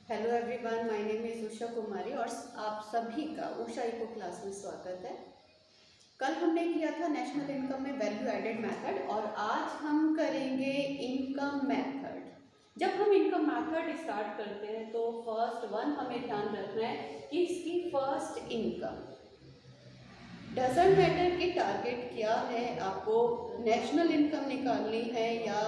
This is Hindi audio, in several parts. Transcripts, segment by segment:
Hello everyone, my name is Usha Kumari और आप सभी का उषा इको क्लास में स्वागत है। कल हमने किया था नेशनल इनकम में वैल्यू एडेड मेथड और आज हम करेंगे इनकम मेथड। जब हम इनकम मेथड स्टार्ट करते हैं तो फर्स्ट वन हमें ध्यान रखना है कि इसकी फर्स्ट इनकम डजंट मैटर कि टारगेट क्या है, आपको नेशनल इनकम निकालनी है या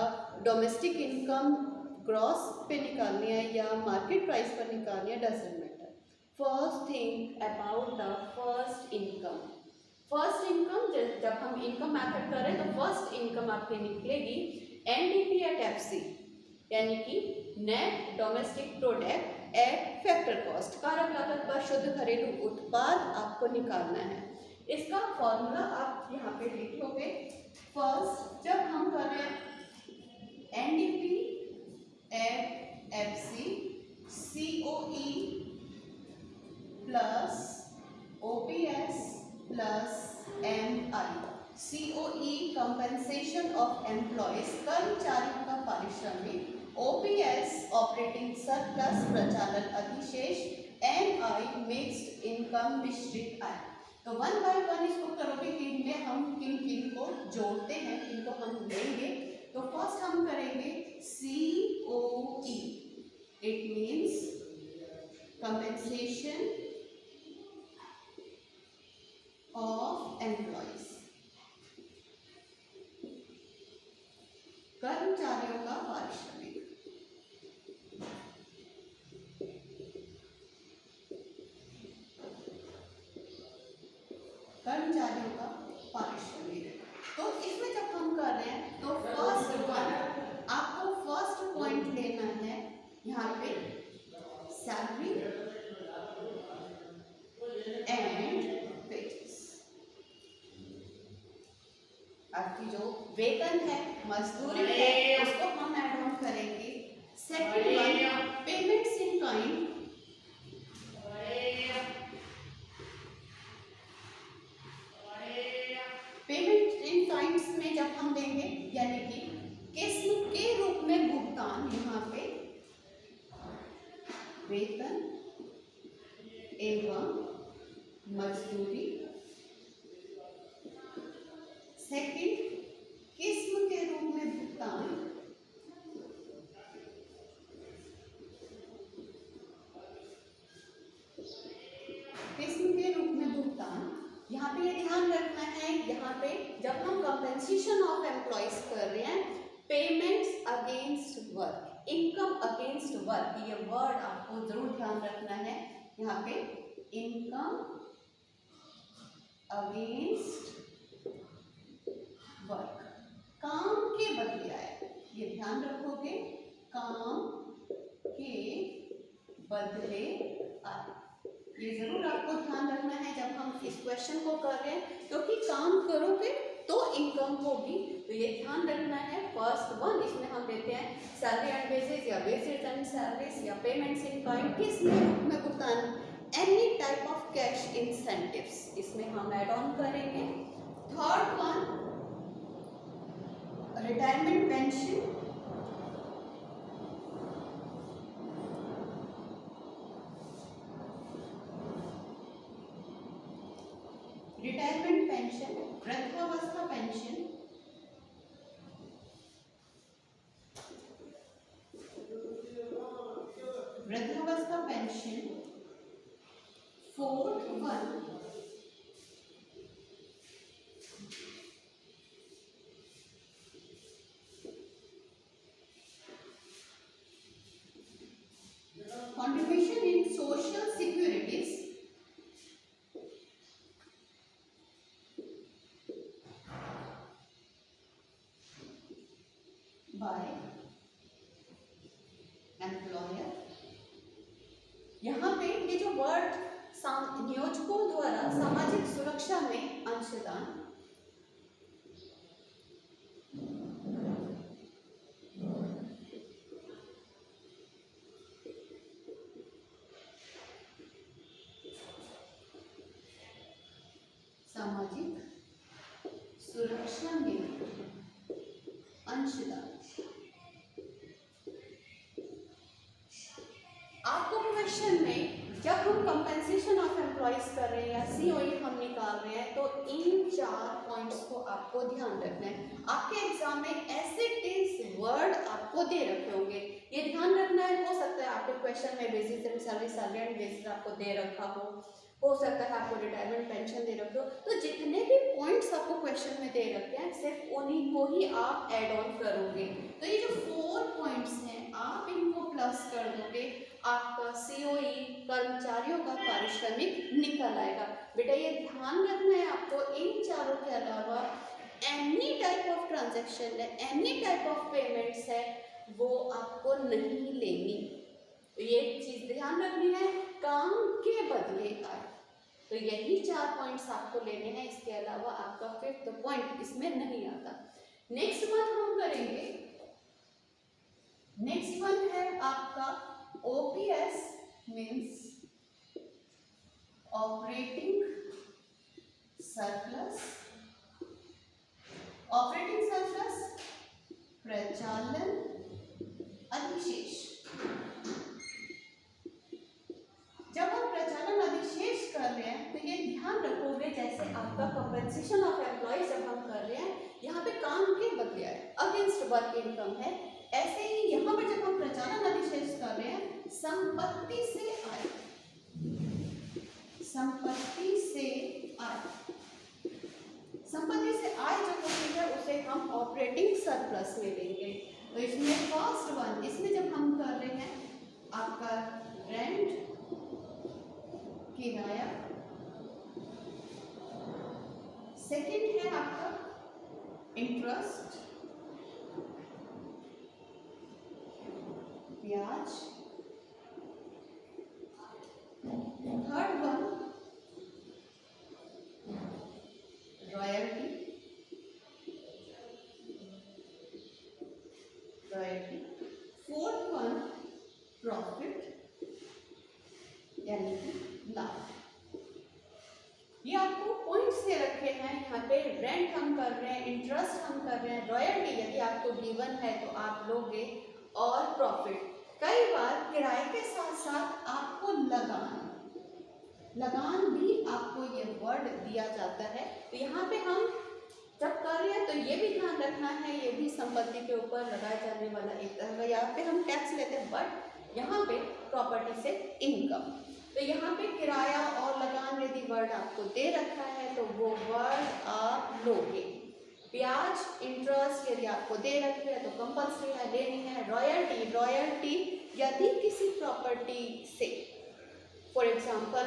डोमेस्टिक इनकम ग्रॉस पे निकालनी है या मार्केट प्राइस पर निकालनी है, doesn't matter. First thing about the first income. First income जब हम इनकम मेथड करें तो फर्स्ट इनकम आपकी निकलेगी एनडीपी एट एफसी, यानी कि net domestic product at factor cost, कारक लागत पर शुद्ध घरेलू उत्पाद आपको निकालना है। इसका फॉर्मूला आप यहाँ पे लिखोगे। फर्स्ट जब हम कर रहे हैं NDP at FC COE plus OPS plus MI. COE compensation of employees, कर्मचारियों का पारिश्रमिक, ओपीएस ऑपरेटिंग सरप्लस प्रचालन अधिशेष, एमआई मिक्स्ड इनकम मिश्रित आय। तो वन बाय वन इसको करोगे कि इनमें हम किन किन को जोड़ते हैं, इनको हम लेंगे। तो फर्स्ट हम करेंगे COE, it means compensation of employees, कर्मचारियों का पारिश्रमिक। कर्मचारियों का पारिश्रमिक। तो इसमें जब हम कर रहे हैं तो फर्स्ट वन आपको फर्स्ट पॉइंट लेना है यहाँ पे सैलरी एंड वेजेस। आपकी जो वेतन है, मजदूरी है, उसको हम ऐड ऑन करेंगे। Second one payments in kind, payment in kinds में जब हम देंगे यानी कि किस्म के रूप में भुगतान, यहाँ पे वेतन एवं मजदूरी। सेकंड किस्म के रूप में भुगतान, किस्म के रूप में भुगतान। यहाँ पे ये ध्यान रखना है, यहाँ पे जब हम कंपेंसेशन ऑफ एम्प्लॉयज कर रहे हैं, payments against work, income against work, ये वर्ड आपको जरूर ध्यान रखना है। यहाँ पे इनकम अगेंस्ट वर्क, काम के बदले आए, ये ध्यान रखोगे, काम के बदले आए, ये जरूर आपको ध्यान रखना है जब हम इस क्वेश्चन को कर रहे हैं, क्योंकि काम करोगे तो इनकम होगी, तो ये ध्यान रखना है। फर्स्ट वन इसमें हम देते हैं सैलरी एंड वेजेस या वेजेस एंड सैलरीज या पेमेंट्स इन काइंड, किस रूप में भुगतान, any type of cash incentives, इसमें हम ऐड ऑन करेंगे। Third one retirement pension, retirement pension, वृद्धावस्था पेंशन, वृद्धावस्था pension. Fourth one contribution in social securities, by employer। यहाँ पे ये जो वर्ड नियोजकों द्वारा सामाजिक सुरक्षा में अंशदान, सामाजिक सुरक्षा में अंशदान। आपको क्वेश्चन में जब हम कंपेंसेशन ऑफ एम्प्लॉइज कर रहे हैं या सीओई हम निकाल रहे हैं तो इन 4 पॉइंट्स को आपको ध्यान रखना है। आपके एग्जाम में एज इट इज वर्ड आपको दे रखे होंगे, ये ध्यान रखना है। हो सकता है आपके क्वेश्चन में basis and salary, salary and bases आपको दे रखा हो सकता है आपको रिटायरमेंट पेंशन दे रखे हो। तो जितने भी पॉइंट्स आपको क्वेश्चन में दे रखे हैं सिर्फ उन्हीं को ही आप ऐड ऑन करोगे। तो ये जो 4 पॉइंट्स हैं आप इनको प्लस कर दोगे, आपका सीओई कर्मचारियों का पारिश्रमिक निकल आएगा। बेटा ये ध्यान रखना है आपको, इन चारों के अलावा एनी टाइप ऑफ ट्रांजैक्शन है, एनी टाइप ऑफ पेमेंट्स है, वो आपको नहीं लेनी। तो ये चीज ध्यान रखनी है, काम के बदले आए। तो यही 4 पॉइंट्स आपको लेने हैं, इसके अलावा आपका 5th पॉइंट इसमें नहीं आता। नेक्स्ट वन हम करेंगे, नेक्स्ट वन है आपका OPS means operating surplus. Operating surplus प्रचालन अधिशेष। जब हम प्रचालन अधिशेष कर रहे हैं तो ये ध्यान रखोगे, जैसे आपका कंपनसेशन ऑफ एम्प्लॉय जब हम कर रहे हैं यहाँ पे काम के बदले आए अगेंस्ट वर्क इनकम है, ऐसे ही यहाँ पर जब हम प्रचालन अधिशेष कर रहे हैं संपत्ति से आय, संपत्ति से आय, संपत्ति से आय जो होती है उसे हम ऑपरेटिंग सरप्लस में लेंगे। तो इसमें फर्स्ट वन, इसमें जब हम कर रहे हैं आपका रेंट किराया, सेकंड है आपका इंटरेस्ट ब्याज, third one royalty, fourth one profit यानी कि लाभ। ये आपको पॉइंट्स दे रखे हैं, यहाँ पे रेंट हम कर रहे हैं, इंटरेस्ट हम कर रहे हैं, रॉयल्टी यदि आपको गिवन है तो आप लोगे, और प्रॉफिट। कई बार किराए के साथ साथ आपको लगान भी आपको ये वर्ड दिया जाता है। तो यहाँ पे हम जब कर रहे हैं तो ये भी ध्यान रखना है, ये भी संपत्ति के ऊपर लगाए जाने वाला एक तरह का, यहाँ पे हम टैक्स लेते हैं बट यहाँ पे प्रॉपर्टी से इनकम। तो यहाँ पे किराया और लगान यदि वर्ड आपको दे रखा है तो वो वर्ड आप लोगे। ब्याज इंटरेस्ट यदि आपको दे रखे है तो कंपल्सरी है, लेनी है। रॉयल्टी यदि किसी प्रॉपर्टी से, फॉर एग्जांपल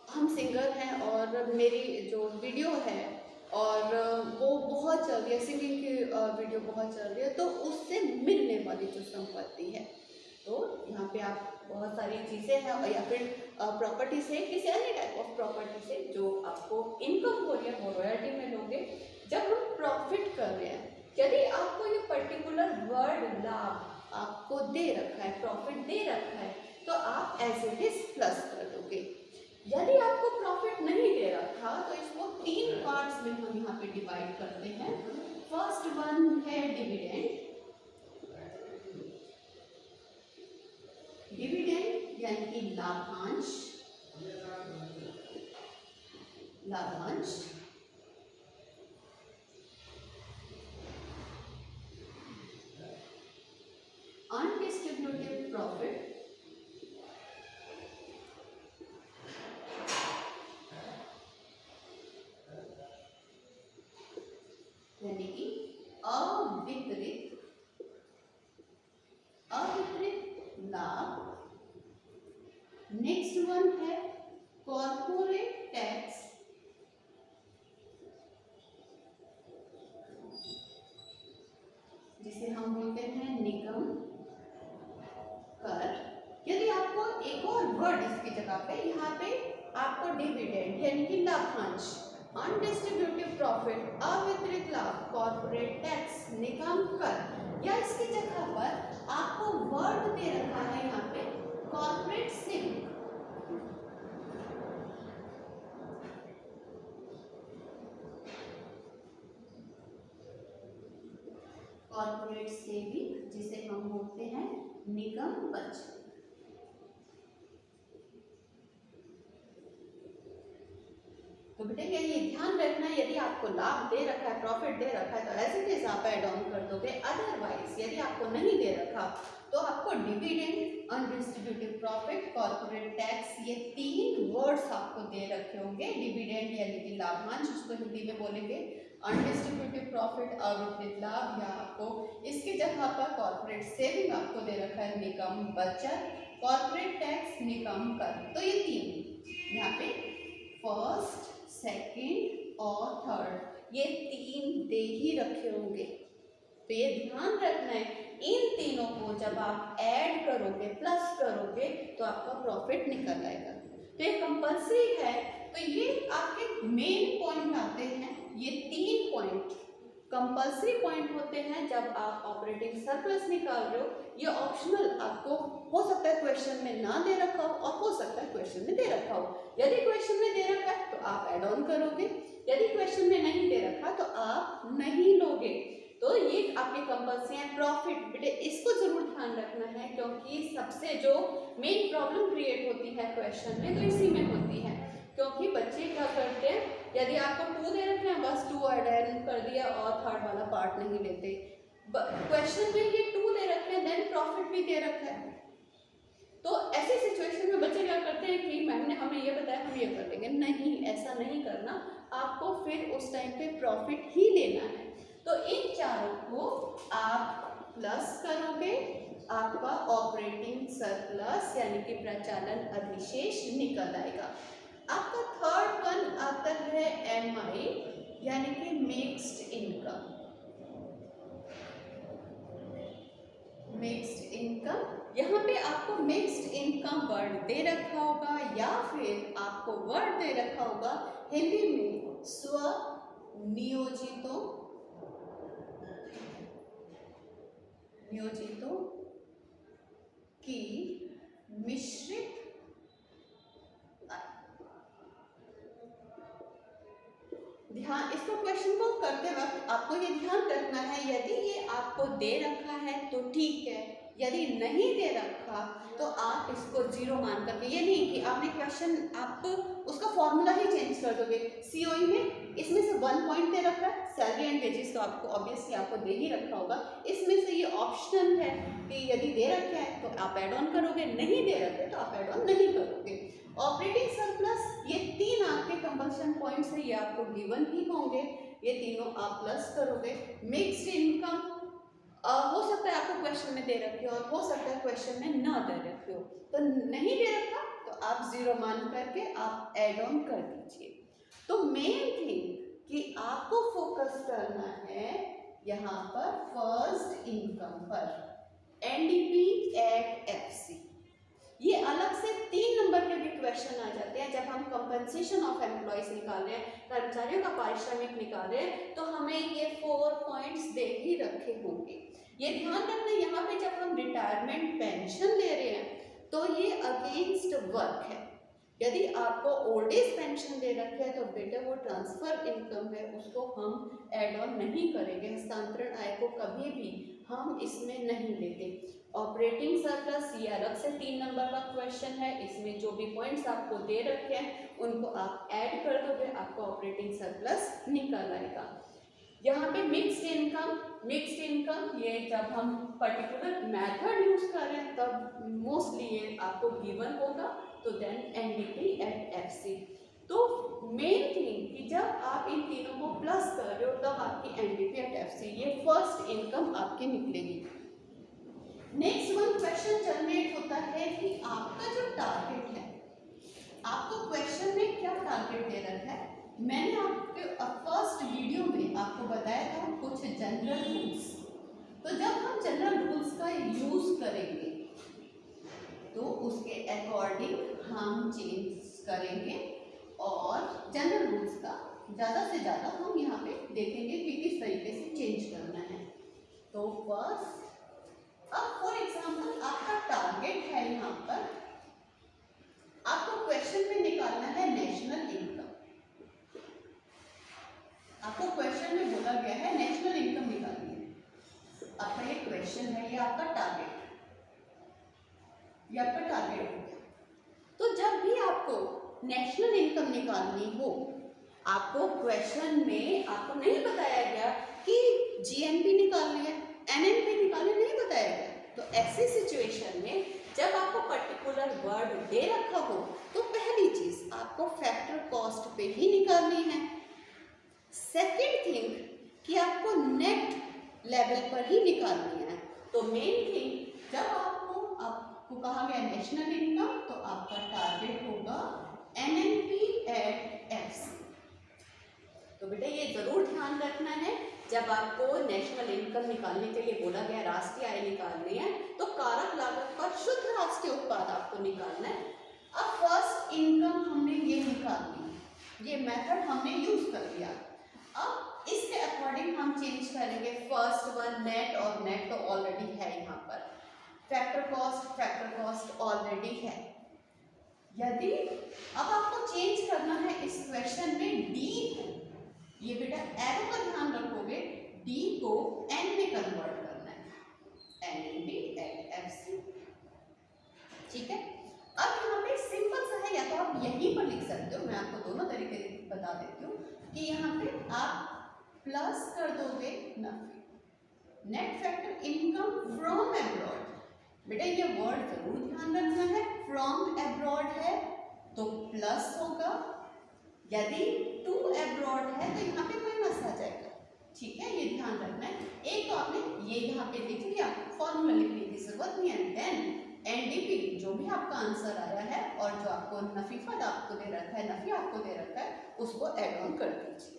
हम सिंगर हैं और मेरी जो वीडियो है और वो बहुत चल रही है, सिंगिंग की वीडियो बहुत चल रही है, तो उससे मिलने वाली जो संपत्ति है, तो यहाँ पे आप बहुत सारी चीज़ें हैं, या फिर प्रॉपर्टी से, किसी अन्य टाइप ऑफ प्रॉपर्टी से जो आपको इनकम हो रही है वो रॉयल्टी में लोगे। जब हम प्रॉफिट कर रहे हैं, यदि आपको ये पर्टिकुलर वर्ड लाभ आपको दे रखा है, प्रॉफिट दे रखा है, तो आप एज इट इज प्लस कर दोगे। यदि आपको प्रॉफिट नहीं दे रखा तो इसको 3 पार्ट्स में हम यहाँ पे डिवाइड करते हैं। फर्स्ट वन है डिविडेंड, डिविडेंड यानी कि लाभांश, अनडिस्ट्रीब्यूटेड प्रॉफिट, यानी कि अवितरित लाभ। नेक्स्ट वन है कॉर्पोरेट टैक्स, जिसे हम बोलते हैं निगम कर। यदि आपको एक और वर्ड इसकी जगह पे, यहाँ पे आपको डिविडेंड यानी कि लाभांश, अनडिस्ट्रीब्यूटेड प्रॉफिट, अवितरित लाभ, कॉर्पोरेट टैक्स, निगम कर, या इसकी जगह पर आपको वर्ड दे रखा है यहाँ पे कॉर्पोरेट सिविक। कॉर्पोरेट सेविंग जिसे हम बोलते हैं निगम बचत। तो बेटा ये ध्यान रखना है, यदि आपको लाभ दे रखा है, प्रॉफिट दे रखा है, तो एज इट इज आप ऐड ऑन कर दोगे। अदरवाइज यदि आपको नहीं दे रखा तो आपको dividend, undistributed profit, corporate tax, ये 3 वर्ड्स आपको दे रखे होंगे। डिविडेंड यानी कि लाभांश, उसको हिंदी में बोलेंगे अनडिस्ट्रीब्यूटेड प्रॉफिट, अविकृत लाभ, या आपको इसकी जगह पर कॉर्पोरेट सेविंग आपको दे रखा है निगम बचत, कॉर्पोरेट टैक्स, निगम कर। तो ये 3 यहाँ पे फर्स्ट, सेकंड और थर्ड, ये 3 दे ही रखे होंगे। तो ये ध्यान रखना है, इन तीनों को जब आप ऐड करोगे, प्लस करोगे, तो आपका प्रॉफिट निकल आएगा। तो ये कंपल्सरी है। तो ये आपके मेन पॉइंट आते हैं, ये 3 पॉइंट कंपल्सरी पॉइंट होते हैं जब आप ऑपरेटिंग सरप्लस निकाल रहे हो। ये ऑप्शनल आपको हो सकता है क्वेश्चन में ना दे रखा हो और हो सकता है क्वेश्चन में दे रखा हो। यदि क्वेश्चन में दे रखा है तो आप ऐड ऑन करोगे, यदि क्वेश्चन में नहीं दे रखा तो आप नहीं लोगे। तो ये आपके कंपल्सरी है। प्रॉफिट बेटे इसको जरूर ध्यान रखना है, क्योंकि सबसे जो मेन प्रॉब्लम क्रिएट होती है क्वेश्चन में, तो इसी में होती है। क्योंकि बच्चे क्या करते हैं, यदि आपको 2 दे रखे हैं, बस 2 ऐड कर दिया और थर्ड वाला पार्ट नहीं लेते। क्वेश्चन में ये 2 दे रखे हैं, देन प्रॉफिट भी दे रखा है। तो ऐसी सिचुएशन में बच्चे क्या करते हैं कि मैम ने हमें ये बताया, हम ये कर लेंगे। नहीं, ऐसा नहीं करना, आपको फिर उस टाइम पे प्रॉफिट ही लेना है। तो इन चारों को आप प्लस करोगे, आपका ऑपरेटिंग सरप्लस यानी कि प्रचालन अधिशेष निकल आएगा। आपका थर्ड वन आता है MI यानी कि मिक्स्ड इनकम। मिक्स्ड इनकम, यहाँ पे आपको मिक्स्ड इनकम वर्ड दे रखा होगा या फिर आपको वर्ड दे रखा होगा हिंदी में स्वनियोजितों, नियोजितों की मिश्रित ध्यान, इसको क्वेश्चन को करते वक्त आपको ये ध्यान रखना है, यदि ये आपको दे रखा है तो ठीक है, यदि नहीं दे रखा तो आप इसको 0 मान करके, ये नहीं कि आपने क्वेश्चन आप उसका फॉर्मूला ही चेंज कर दोगे। सीओई में इसमें से 1 पॉइंट दे रखा है, सैलरी एंड वेजेस तो आपको ऑब्वियसली आपको दे ही रखा होगा। इसमें से ये ऑप्शनल है कि यदि दे रखा है तो आप ऐड ऑन करोगे, नहीं दे रखे तो आप ऐड ऑन नहीं करोगे। ऑपरेटिंग सरप्लस, ये 3 आपके कंपल्सन पॉइंट्स है, ये आपको गिवन ही होंगे, ये तीनों आप प्लस करोगे। मिक्स्ड इनकम हो सकता है आपको क्वेश्चन में दे रखे हो और हो सकता है क्वेश्चन में ना दे रखे हो, तो नहीं दे रखा तो आप 0 मान करके आप ऐड ऑन कर दीजिए। तो मेन थिंग कि आपको फोकस करना है यहाँ पर फर्स्ट इनकम पर, NDP एट FC। ये अलग से 3 नंबर के भी क्वेश्चन आ जाते हैं। जब हम कंपनसेशन ऑफ एम्प्लॉयज निकाल रहे हैं, कर्मचारियों का पारिश्रमिक निकाल रहे हैं, तो हमें ये 4 पॉइंट्स दे ही रखे होंगे। ये ध्यान रखना, यहाँ पे जब हम रिटायरमेंट पेंशन ले रहे हैं तो ये अगेंस्ट वर्क है। यदि आपको ओल्ड एज पेंशन दे रखे है तो बेटा वो ट्रांसफर इनकम है, उसको हम ऐड ऑन नहीं करेंगे। हस्तांतरण आय को कभी भी हम इसमें नहीं लेते। ऑपरेटिंग सरप्लस ये अलग से 3 नंबर का क्वेश्चन है, इसमें जो भी पॉइंट्स आपको दे रखे हैं उनको आप ऐड कर दोगे, आपको ऑपरेटिंग सरप्लस निकल आएगा। यहाँ पे मिक्स्ड इनकम ये जब हम पर्टिकुलर मेथड यूज कर रहे हैं तब मोस्टली ये आपको गिवन होगा, तो देन NDP एट FC। तो मेन थिंग कि जब आप इन तीनों को प्लस कर रहे हो तब आपकी NDP एट FC ये फर्स्ट इनकम आपकी निकलेगी। नेक्स्ट वन क्वेश्चन जनरेट होता है कि आपका जो टारगेट है, आपको क्वेश्चन में क्या टारगेट दे रखा है। मैंने आपके फर्स्ट वीडियो में आपको बताया था कुछ जनरल रूल्स। तो जब हम जनरल रूल्स का यूज करेंगे तो उसके अकॉर्डिंग हम चेंज करेंगे और जनरल रूल्स का ज़्यादा से ज़्यादा हम यहाँ पे देखेंगे कि किस तरीके से चेंज करना है। तो फर्स्ट, अब फॉर एग्जाम्पल आपका टारगेट है, यहाँ पर आपको क्वेश्चन में निकालना है नेशनल इनकम। आपको क्वेश्चन में बोला गया है नेशनल इनकम निकालनी है। आपका ये क्वेश्चन है, ये आपका टारगेट, ये आपका टारगेट हो गया। तो जब भी आपको नेशनल इनकम निकालनी हो आपको क्वेश्चन में आपको नहीं बताया गया कि जीएनपी निकालनी है, एनएनपी निकालनी, नहीं बताया गया। तो ऐसी सिचुएशन में जब आपको पर्टिकुलर वर्ड दे रखा हो तो पहली चीज आपको फैक्टर कॉस्ट पे ही निकालनी है। सेकेंड थिंग कि आपको नेट लेवल पर ही निकालनी है। तो मेन थिंग जब आपको कहा गया नेशनल इनकम, तो आपका टारगेट होगा एनएनपी एट एफसी। तो बेटा ये जरूर ध्यान रखना है, जब आपको नेशनल इनकम निकालने के लिए बोला गया, राष्ट्रीय आय निकालनी है, तो कारक लागत पर शुद्ध राष्ट्रीय उत्पाद आपको निकालना है। अब फर्स्ट इनकम हमने ये निकाल ली, ये मेथड हमने यूज कर लिया। अब इसके अकॉर्डिंग हम चेंज करेंगे। फर्स्ट वन नेट, और नेट तो ऑलरेडी है यहाँ पर। फैक्टर कॉस्ट ऑलरेडी है। यदि अब आपको चेंज करना है इस क्वेश्चन में डी है, ये बेटा एरो का ध्यान रखोगे, डी को एन में कन्वर्ट करना है, एनएनपी एट एफसी। ठीक है, अब यहाँ पे सिंपल सा है, या तो आप यहीं पर लिख सकते हो, मैं आपको दोनों तरीके बता देती हूँ कि यहाँ पे आप प्लस कर दोगे net factor income from abroad. बेटा ये वर्ड जरूर ध्यान रखना है, फ्रॉम एब्रॉड है तो प्लस होगा, यदि टू एब्रॉड है तो यहाँ पे माइनस आ जाएगा। ठीक है, ये ध्यान रखना है। एक तो आपने ये यहाँ पे लिख लिया, फॉर्मूला लिखने की जरूरत नहीं है। देन एनडीपी जो भी आपका आंसर आया है और जो आपको नफीफा आपको दे रखा है, नफी आपको दे रखा है, उसको ऐड ऑन कर दीजिए।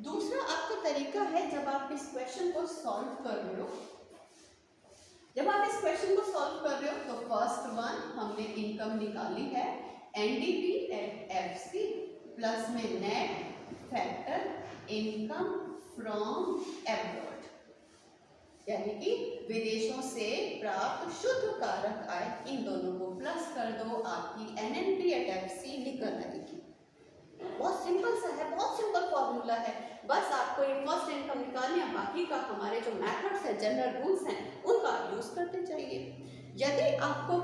दूसरा आपका तरीका है, जब आप इस क्वेश्चन को सॉल्व कर रहे हो, जब आप इस क्वेश्चन को सॉल्व कर रहे हो तो फर्स्ट वन हमने इनकम निकाली है एनडीपी एट एफसी प्लस में net factor income from abroad, यानी कि विदेशों से प्राप्त शुद्ध कारक आय, इन दोनों को प्लस कर दो, आपकी एनएनपी एट एफसी निकल आएगी। बहुत सिंपल सा है, बहुत सिंपल फॉर्मूला है, बस आपको ये फर्स्ट इनकम निकालनी है। बाकी का हमारे जो मेथड्स हैं, जनरल रूल्स हैं, उनका आप यूज करते जाइए। यदि आपको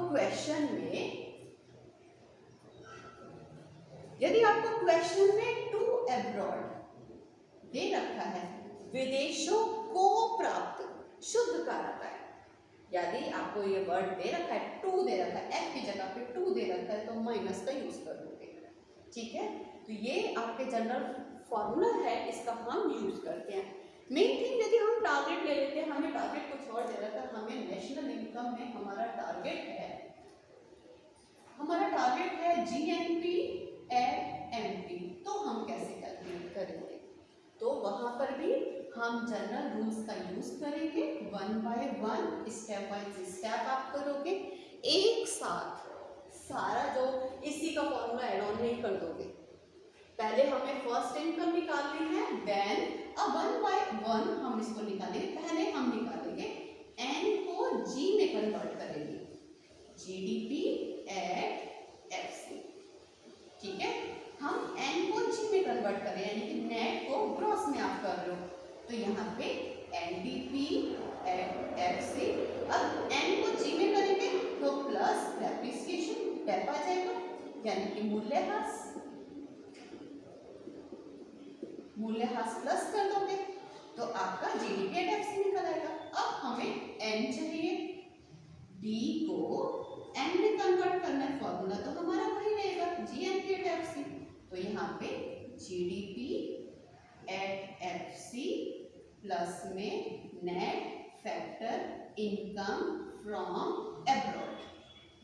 क्वेश्चन में टू एब्रॉड दे रखा है, विदेशों को प्राप्त शुद्ध कारक आय, यदि आपको ये वर्ड दे रखा है, टू दे रखा है, एफ की जगह पे टू दे रखा है, तो माइनस का यूज कर दोगे। ठीक है, तो ये आपके जनरल फॉर्मूला है, इसका हम यूज करते हैं। मेन थिंग, यदि हम टारगेट ले लेते हैं, हमें टारगेट कुछ और दे रखा है, हमें नेशनल इनकम में हमारा टारगेट है जीएनपी एट एमपी, तो हम कैसे कैलकुलेट करेंगे? तो वहां पर भी हम जनरल रूल्स का यूज करेंगे, one by one, step by step आप करोगे, एक साथ सारा जो इसी का फॉर्मूला ऐड ऑन नहीं कर दोगे। पहले हमें फर्स्ट इनकम निकालनी है, देन अब वन बाय वन हम इसको निकालेंगे। पहले हम निकालेंगे एन को जी में कन्वर्ट करेंगे, जीडीपी एट एफसी। ठीक है, हम एन को जी में कन्वर्ट करें, यानी कि नेट को ग्रॉस में आप कर रहे हो, तो यहाँ पे एनडीपी एट एफसी। अब एन को जी में करेंगे तो प्लस डेप्रिसिएशन डेप आ जाएगा, यानी कि मूल्यह्रास प्लस कर दोगे तो आपका जीडीपी एट एफसी निकल आएगा। अब हमें एन चाहिए, डी को एन में कन्वर्ट करना है, फॉर्मूला तो हमारा वही रहेगा, जीएनपी एट एफसी। तो यहाँ पे जीडीपी एट एफसी प्लस में net factor income from abroad,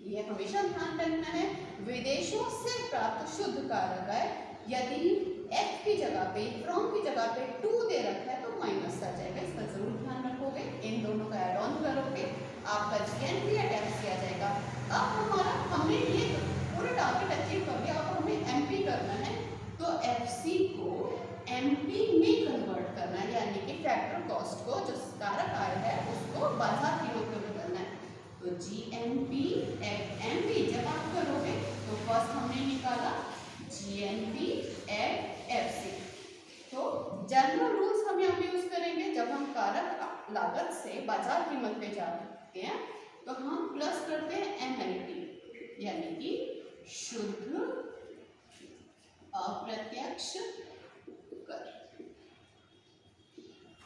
ये हमेशा ध्यान रखना है, विदेशों से प्राप्त शुद्ध कारक आय, यदि एफ की जगह पे, फ्रॉम की जगह पे टू दे रखा है तो माइनस आ जाएगा, इसका जरूर ध्यान रखोगे। इन दोनों का ऐड ऑन करोगे, आपका जीएनपी एट एफसी आ जाएगा। अब हमने ये पूरा टारगेट अचीव कर लिया, अब हमें एमपी करना है, तो एफसी को एमपी में कन्वर्ट करना है, यानी कि फैक्टर कॉस्ट को, जो कारक आय है, उसको बाजार कीमत में बदलना है। तो जीएनपी एट एमपी जब आप करोगे तो फर्स्ट हमने निकाला जीएनपी एट एफसी। तो जनरल रूल्स हम यहाँ पे यूज करेंगे, जब हम कारक लागत से बाजार कीमत पे जाते हैं तो हम प्लस करते हैं एमएलपी, यानी कि शुद्ध अप्रत्यक्ष कर।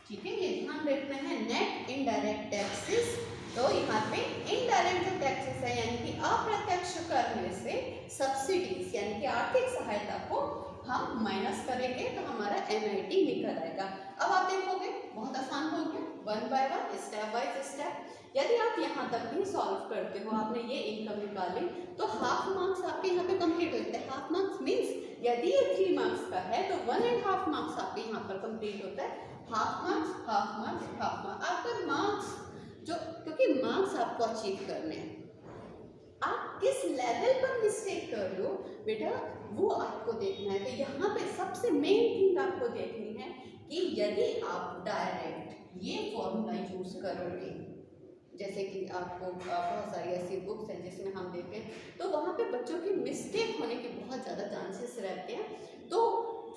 ठीक है, ये ध्यान रखना है। नेट इनडायरेक्ट टैक्सेस, तो यहाँ पे इनडायरेक्ट जो टैक्सेस है यानी कि अप्रत्यक्ष कर में से सब्सिडीज यानी कि आर्थिक सहायता को हम माइनस करेंगे तो हमारा MIT निकल आएगा। अब आप देखोगे बहुत आसान हो गया, one by one, step by step. यदि आप यहाँ तक भी सॉल्व करते हो, आपने ये इनकम निकाली, तो हाफ मार्क्स आपके यहाँ पे कंप्लीट हो जाते हैं। हाफ मार्क्स मीन्स यदि ये 3 मार्क्स का है तो 1.5 मार्क्स आपके यहाँ पर कंप्लीट होता है। Half marks, half marks, half marks. आपका मार्क्स जो, क्योंकि मार्क्स आपको अचीव करने हैं, आप किस लेवल पर मिस्टेक कर रहे हो बेटा वो आपको देखना है। तो यहाँ पे सबसे मेन थिंग आपको देखनी है कि यदि आप डायरेक्ट ये फॉर्मूला यूज करोगे, जैसे कि आपको बहुत सारी ऐसी बुक्स हैं जिसमें हम देखें तो वहाँ पे बच्चों की मिस्टेक होने के बहुत ज़्यादा चांसेस रहते हैं। तो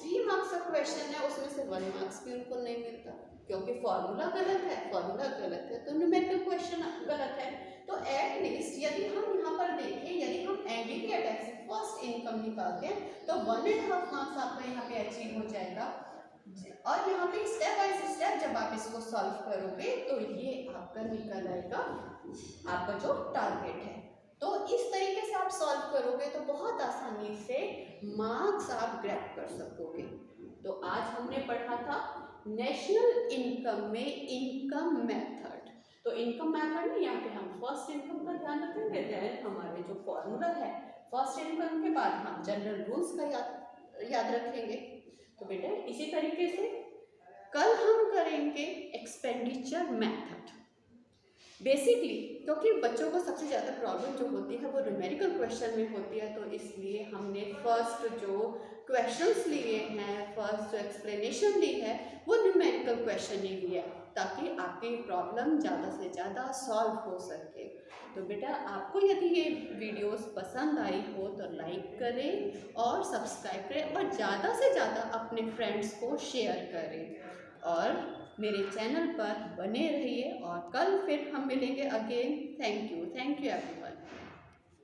3 मार्क्स का क्वेश्चन है, उसमें से 1 मार्क्स भी उनको नहीं मिलता क्योंकि फॉर्मूला गलत है, फॉर्मूला गलत है तो न्यूमेरिकल क्वेश्चन गलत है। तो एट लीस्ट यदि हम यहाँ पर देखें, यदि हम एनडीटी टैक्स फर्स्ट इनकम निकालते हैं तो 1.5 मार्क्स आपका यहाँ पे अचीव हो जाएगा। और यहाँ पे स्टेप बाय स्टेप जब आप इसको सॉल्व करोगे तो ये आपका निकल आएगा आपका जो टारगेट है। तो इस तरीके से आप सॉल्व करोगे तो बहुत आसानी से मार्क्स आप ग्रैब कर सकोगे। तो आज हमने पढ़ा था नेशनल इनकम में इनकम मेथड। तो इनकम मेथड में यहाँ पे हम फर्स्ट इनकम का ध्यान रखेंगे, देन हमारे जो फॉर्मूला है फर्स्ट इनकम के बाद हम जनरल रूल्स का याद रखेंगे। तो बेटा इसी तरीके से कल हम करेंगे एक्सपेंडिचर मेथड। बेसिकली क्योंकि बच्चों को सबसे ज़्यादा प्रॉब्लम जो होती है वो न्यूमेरिकल क्वेश्चन में होती है, तो इसलिए हमने फर्स्ट जो क्वेश्चंस लिए हैं, फर्स्ट जो एक्सप्लेनेशन दी है वो न्यूमेरिकल क्वेश्चन ही लिया ताकि आपकी प्रॉब्लम ज़्यादा से ज़्यादा सॉल्व हो सके। तो बेटा आपको यदि ये वीडियोस पसंद आई हो तो लाइक करें और सब्सक्राइब करें और ज़्यादा से ज़्यादा अपने फ्रेंड्स को शेयर करें और मेरे चैनल पर बने रहिए। और कल फिर हम मिलेंगे अगेन। Thank you everyone.